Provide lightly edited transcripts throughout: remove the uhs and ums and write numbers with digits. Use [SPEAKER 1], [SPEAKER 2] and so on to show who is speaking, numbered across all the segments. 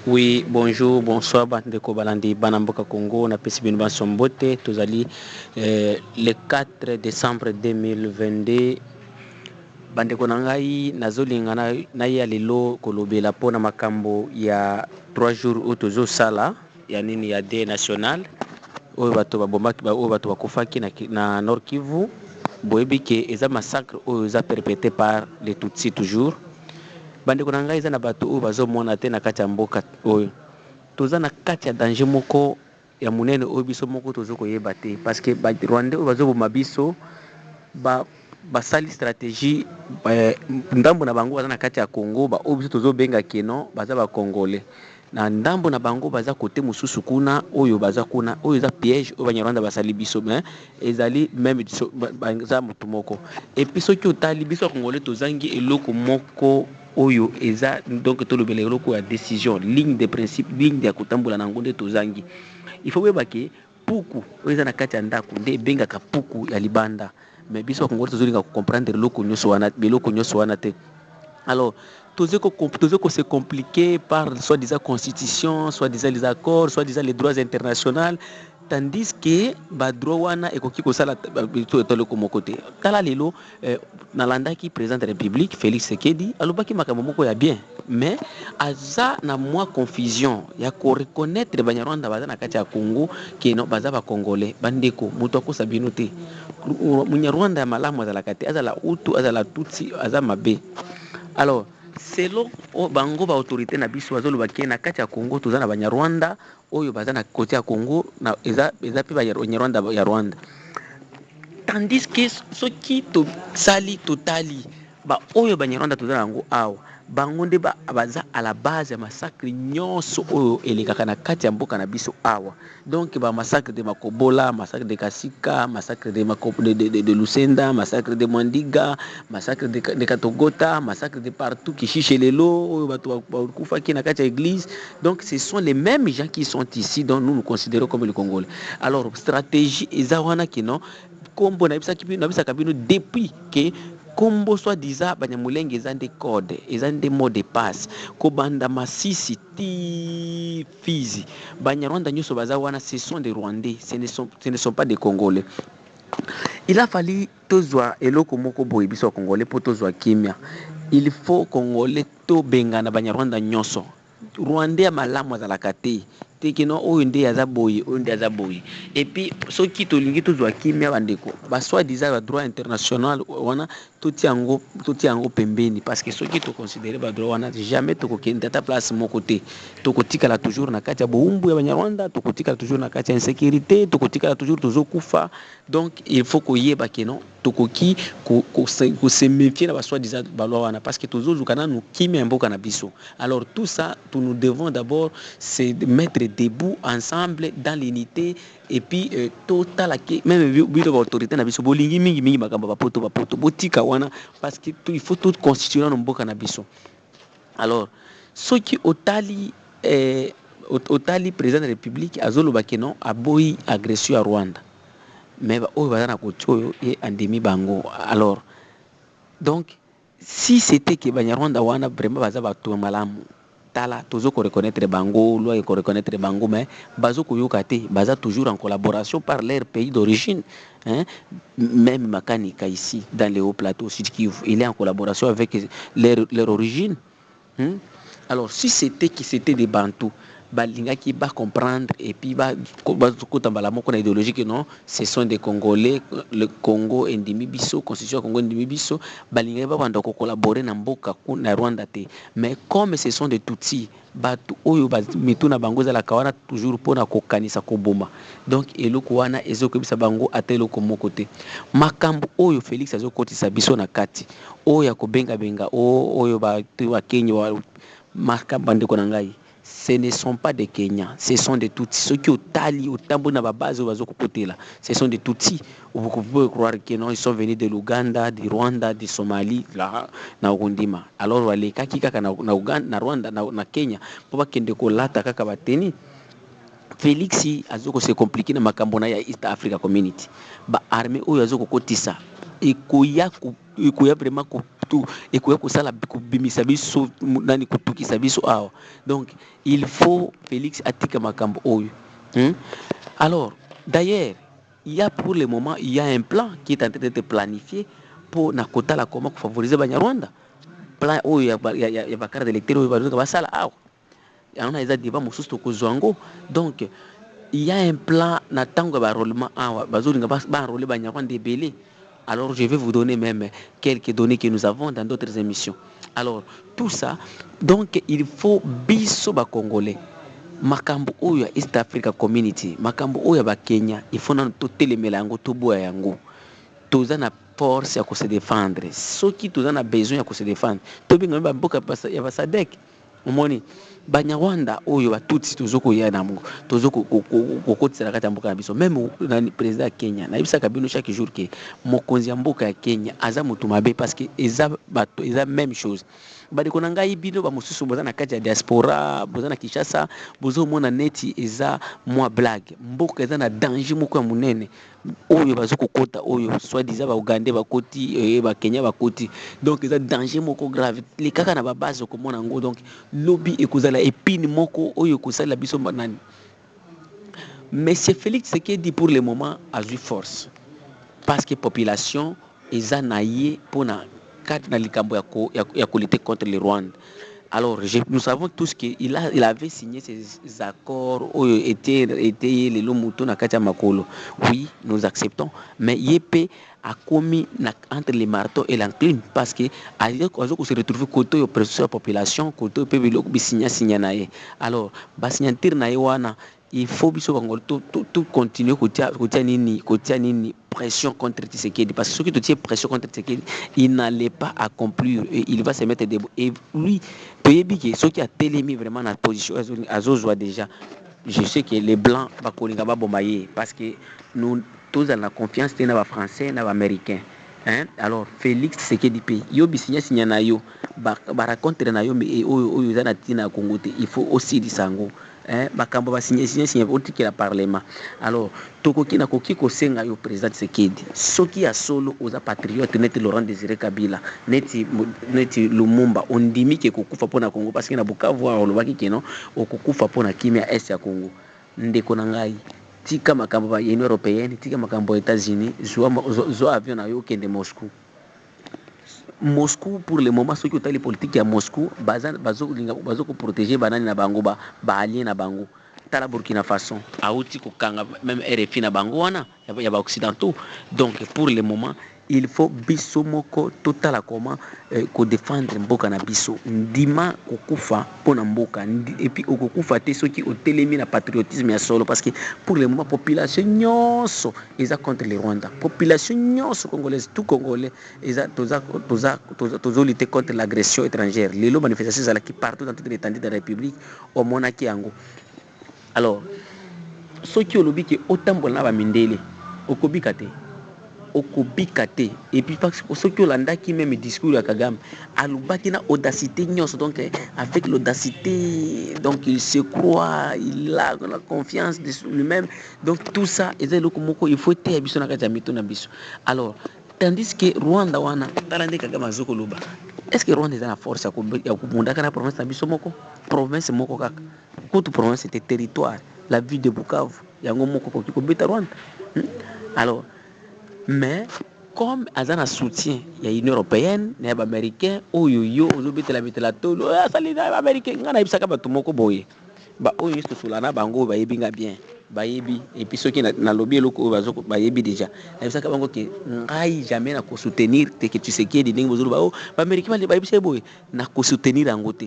[SPEAKER 1] Oui, bonjour, bonsoir, bandeko balandi banamboka Congo, na pesi bino basombote, tozali le 4 décembre 2022. Bandeko na ngai nazolinga na ya lelo kolobela pona makambo ya 3 jours oyo tozosala ya nini ya de national oyo bato babombaki oyo bato bakufaki na Nord Kivu. Boyebi ke eza massacre oyo eza perpétré par les Tutsi toujours. Bandeko na ngai eza na bato oyo bazomona te na kati ya mboka oyo toza na kati ya danger moko ya munene oyo biso moko tozo koyeba te parce que ba Rwanda oyo bazoboma biso basali stratégie ndambo na bango baza na kati ya Congo ba oyo biso tozobenga keno baza ba Congolais na ndambo na bango baza kote mosusu kuna oyo baza kuna oyo eza piège oyo Banyarwanda basali biso mais ezali même baza motu moko et puis soki otali biso ya Congolais tozangi eloko moko oyo eza donc tolobela eloko ya décision ligne de principe ligne ya kotambola na ngo nde tozangi il faut koyeba ke puku oyo eza na kati ya ndako nde ebengaka puku ya libanda mais biso ya Congolais tozolinga comprendre biloko nyonso wana te. Alors tozo se compliquer par soi-disant constitution, soi-disant les accords, soi-disant les droits internationaux, tandis que ba droit wana ekoki kosala toloko moko te. Tala lelo nalandaki président de la République Félix Tshisekedi alobaki makambo moko ya bien, mais aza na mwa confusion ya ko reconnaître Banyarwanda baza na kati ya Congo ke no baza ba Congolais bandeko muto akosa bino te. Munyarwanda ya malamu azalaka te, azala utu azala tutsi aza mabe. Alors selon bango ba autorité na biso bazolobaki na kati ya Congo toza na Banyarwanda oyo baza na côté ya Congo na eza pe Banyarwanda ya Rwanda, tandis que soki totali ba oyo Banyarwanda toza nango awa bango nde baza à la base ya massacre nyonso oyo elekaka na kati ya mboka na biso awa. Donc ba massacre de Makobola, massacre de Kasika, massacre de Lusenda, massacre de Mwandiga, massacre de Katogota, massacre de partout Kishishelelo oyo bato bakufaki na kati ya église. Donc ce sont les mêmes gens qui sont ici dont nous considérons comme les Congolais. Alors stratégie eza wana kino kombo na bisaka bino depuis que kombo soi-disant Banyamulenge eza nde code eza nde mot de passe kobanda Masisi ti Fizi Banyarwanda nyonso baza wana ce sont des Rwandais, ce ne sont pas des Congolais. Il a fallu tozwa eloko moko boye biso Congolais po tozwa kimia. Il faut Congolais to bengana Banyarwanda nyonso. Rwandais ya malamu azalaka te tekino oyo nde aza boye oyo nde aza boye. Et puis soki tolingi tozwa kimia bandeko ba soi-disant ba droit international wana toti yango pembeni parce que soki to considérer ba droit wana jamais tokokenda ta place moko te, tokotikala toujours na kati ya boumbu ya Banyarwanda, tokotikala toujours na kati ya insécurité, tokotikala toujours tozokufa. Donc il faut koyeba keno tokoki ko se méfier na ba soi-disant ba loi wana parce que tozozuka nanu kimia mboka na biso. Alors tout ça nous devons d'abord se mettre debout ensemble dans l'unité et puis total même bito ba autorité na biso bolingi mingi makambo bapoto botika wana parce que il faut tout constituer na mboka na biso. Alors soki otali président de la République azoloba keno aboyi agression à Rwanda mais oyo baza na kochoyo et andemi bango. Alors donc si c'était que Banyarwanda wana vraiment baza bato malamu tala tozo ko reconnaître bango loi ko reconnaître bango mais bazo ko yokate baza toujours en collaboration par leur pays d'origine, hein. Même Makanika ici dans les hauts plateaux Sud Kivu il est en collaboration avec leur origine, hein? Alors si c'était que c'était des Bantous balinga qui va comprendre et puis va kotambala moko na idéologie que non ce sont des Congolais, le Congo endimi biso constitution Congo endimi biso balinga ba banda ko collaborer na mboka na Rwanda te, mais comme ce sont des Tutsi batu oyo ba mituna bango za la kawana toujours pona kokanisa koboma. Donc eloko wana ezoko bisa bango ateloko moko te makambo oyo Félix azokotisa biso na kati oyo akobenga oyo ba Kenya makambo ndeko na ngai. Ce ne sont pas des Kenyans, ce sont des Tutsis. Ceux qui ont tali, au tambour na base, ce sont des Tutsis. Vous pouvez croire que non, ils sont venus de l'Ouganda, du Rwanda, du Somalie, là, na Urundima. Alors, wale kaki kaka na Uganda, na Rwanda, na Kenya, pour kende ko lata kaka bateni. Félix azoko se compliqué na makambo na ya East Africa Community. Ba armée oyo azoko kotisa. Ekoya ekuya vraiment ekuya kosala kobimisa biso nani kotukisa biso awa. Donc il faut Félix atika makambo oyo. Alors d'ailleurs il y a pour le moment il y a un plan qui est en train d'être planifié pour na kotala comment favoriser Banyarwanda. Plan oyo ya bakara d'électeur oyo bazoka basala awa. Yana eza débat mosusu tokozwango. Donc il y a un plan na tango ba enrôlement awa bazolinga ba enrôler Banyarwanda ebele. Alors je vais vous donner même quelques données que nous avons dans d'autres émissions. Alors tout ça, donc il faut biso ba Congolais. Makambo oyo ya East Africa Community, makambo oyo ya ba Kenya, il faut na totelemela yango toboya yango. Toza na force ya ko se défendre. Soki toza na besoin ya ko se défendre. Tobinga ba mboka ya ba SADC. Omoni Banyarwanda oyo batutsi tozoko ya na mungu tozoko kokotisa kati ya mboka na biso. Même na président ya Kenya na ibisa kabino chaque jour que mokonzi ya mboka ya Kenya aza mutu mabe parce que eza même chose. Badeko na ngai bino ba mosusu boza na kati ya diaspora boza na Kinshasa bozo mona neti eza mwa blague. Mboka eza na danger moko ya munene oyo bazoko kota oyo soit disant ba Uganda ba koti ba Kenya ba koti. Donc eza danger moko grave les kaka na ba base ko mona ngo. Donc lobby ekozala épine moko oyo kosala biso banani. Monsieur Félix Tshisekedi pour le moment a eu force parce que population eza naie pona na likambo ya lutter contre le Rwanda. Alors nous savons tous qu'il avait signé ces accords oyo étaient les lomuto na kati ya makolo. Oui, nous acceptons, mais yepé a commis entre les marteaux et l'enclume parce que azoko se retrouver côté oppresseur population côté peuple lo signa naé. Alors ba signature naé wana il faut biso Congolais tout continuer kotia nini pression contre Tshisekedi parce que ceux qui te tiennent pression contre Tshisekedi il n'allait pas accomplir et il va se mettre debout et lui toyebi ceux qui a télémi vraiment dans position azozwa déjà. Je sais que les blancs ba kolinga ba bombaye parce que nous tous dans la confiance na ba français na ba américain. Alors Félix Tshisekedi pe yo bisinya na yo ba raconter na yo mais oyo za na tina Congo te il faut aussi disango. Bakambo ba signé otiki la parlement. Alors tokoki na koki ko senga yo président Tshisekedi soki ya solo oza patriote neti Laurent Désiré Kabila neti Lumumba ondimi ke kokufa pona Congo parce que na Bukavu olobaki keno okokufa pona kimia est ya Congo. Ndeko na ngai tika makambo ba Union Européenne tika makambo États-Unis zo avion na yo kende Moscou pour le moment ceux qui ont les politiques à Moscou bazo ko protéger banani na bango ba alliés na bango tala Burkina Faso auti ko kanga même RFI na bango wana ya ba occidentaux. Donc pour le moment il faut biso moko total comment ko défendre mboka na biso ndima kokufa pona mboka et puis okokufa te soki otelemi na patriotisme ya solo parce que pour le moment population nyonso eza contre le Rwanda, population nyonso congolaise tout congolais eza toza lutter contre l'agression étrangère. Les manifestations za qui partout dans toute l'étendue de la République au monaki yango. Alors soki olobi ke otambola na ba mindele okobika te et puis parce que ceux qui ont qui même discours à Kagame alubaki na audacité nyonso. Donc avec l'audacité donc il se croit, il a la confiance de lui-même. Donc tout ça il faut être biso na kati ya mito na biso. Alors tandis que Rwanda wana talande Kagame azoko loba est-ce que Rwanda est la force ya kubunda kana province na biso moko province moko kaka toute province était territoire la ville de Bukavu yango moko ko beta Rwanda. Alors mais comme azana soutien ya Union Européenne na ba américain oyo ozobetela tolo sali na américain ngana ibisaka bato moko boye ba oyo solana bango ba yebinga bien ba yebi et puis ceux qui na lobby eloko bazoko ba yebi déjà na ibisaka bango ke ngai jamais na ko soutenir te que tu sais qui ndenge bozolo ba américain ba yebisa boye na ko soutenir yango te.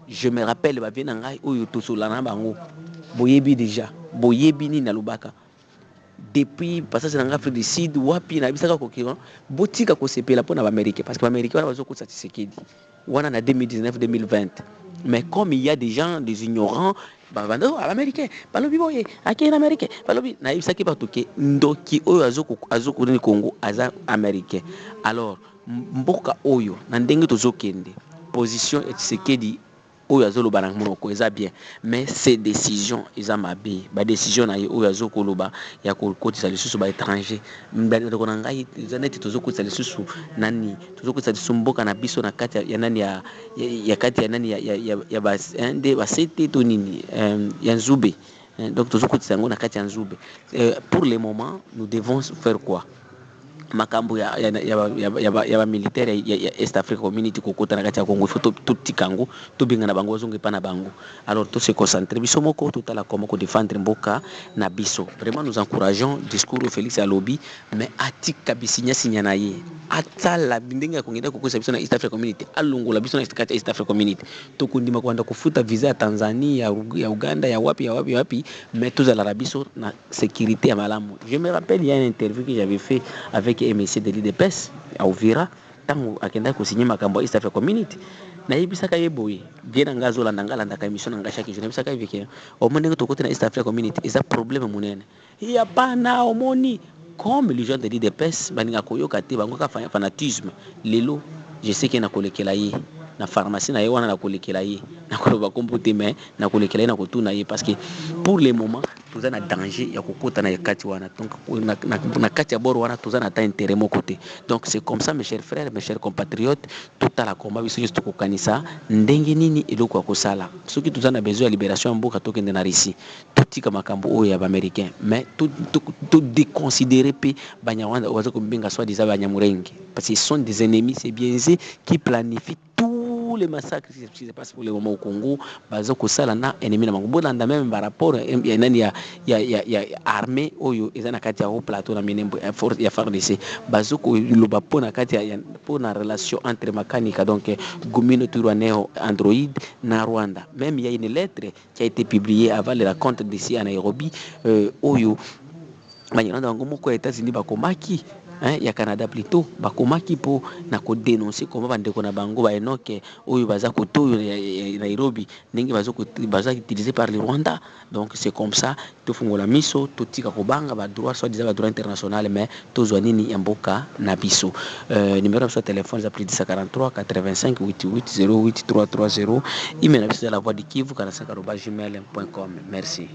[SPEAKER 1] Je me rappelle ba bien ngai oyo to solana bango boyebi déjà boyebi ni na lubaka depuis passage dans l'Afrique du Sud wapi na bisaka ko kiro botika ko sepela pona ba américain parce que ba américain wana bazoko Tshisekedi wana na 2019 2020. Mais comme il y a des gens des ignorants ba bando américain balobi boye akien américain balobi na bisaki ba toke ndoki oyo azoko ni Congo aza américain. Alors mboka oyo na ndenge tozokende position et Tshisekedi oyo azoloba na monoko eza bien, mais ces décisions eza mabe. Ba décision na ye oyo azokoloba ya kokotisa lisusu ba étranger ndeko na ngai eza neti tozokotisa lisusu nani, tozokotisa lisusu mboka na biso na kati ya nani ya kati ya nani ya ba nde basete to nini ya nzube. Donc tozokotisa yango na kati ya nzube. Pour le moment nous devons faire quoi? Makambo ya militaire ya East Africa Community kokota na kati ya Congo, il faut tout tikango to binga na bango zonge pa na bango. Alors to se concentrer biso moko totala comment ko défendre mboka na biso. Vraiment nous encourageons discours de Félix Alobi, mais atika bisinya sinya na ye atala bindinga kongenda kokosa biso na East Africa Community alungola biso na kati ya East Africa Community to kundima kwanda kufuta visa ya Tanzania ya Uganda ya wapi, mais tozala biso na sécurité ya malamu. Je me rappelle il y a une interview que j'avais fait avec MSC de l'IDPS à Uvira tango akenda kusigner makambo East Africa Community na yebisaka ye boye bien ngazo landa ngalanda ka émission nga chaque jour yebisaka yeveke omonde to côté na East Africa Community eza problème munene ya pana omoni comme les gens de l'IDPS baninga koyoka te bango ka fanatisme lelo je sais que na kolekela ye na pharmacie na ye wana na kolekela ye na koloba kompote mais na kolekela ye na kotuna ye parce que pour le moment toza na danger ya kokota na kati wana, donc na kati ya bord wana toza na ta intérêt mon côté. Donc c'est comme ça mes chers frères, mes chers compatriotes, tout à la combat biso juste kokanisa ndenge nini eloko akosala soki toza na besoin ya libération mboka tokende na Russie totika makambo oyo ya américain, mais tout déconsidérer pe banyarwanda wazo kombinga soit des abanyamurenge parce qu'ils sont des ennemis, c'est bien eux qui planifient tous les massacres qui se passent pour le moment au Congo. Bazoko sala na ennemi na mango bolanda même par rapport ya nani ya armée oyo ezana kati ya plateau na minembo force ya FARDC bazoko loba pona kati ya pona relation entre makanika donc Gumino Turwaneo Android na Rwanda. Même il y a une lettre qui a été publiée avant le rencontre d'ici à Nairobi oyo banyarwanda bango moko ya États-Unis bakomaki ya Canada plutôt bakomaki po na ko dénoncer comment bandeko na bango ba enoke oyo baza kotoyo Nairobi ndenge baza utilisé par le Rwanda. Donc c'est comme ça to fungola miso to tika ko banga ba droit soit des droit international, mais to zwanini ya mboka na biso. Numéro de téléphone za plus 43 85 88 08 330, email na biso la voix du Kivu 45@gmail.com. Merci.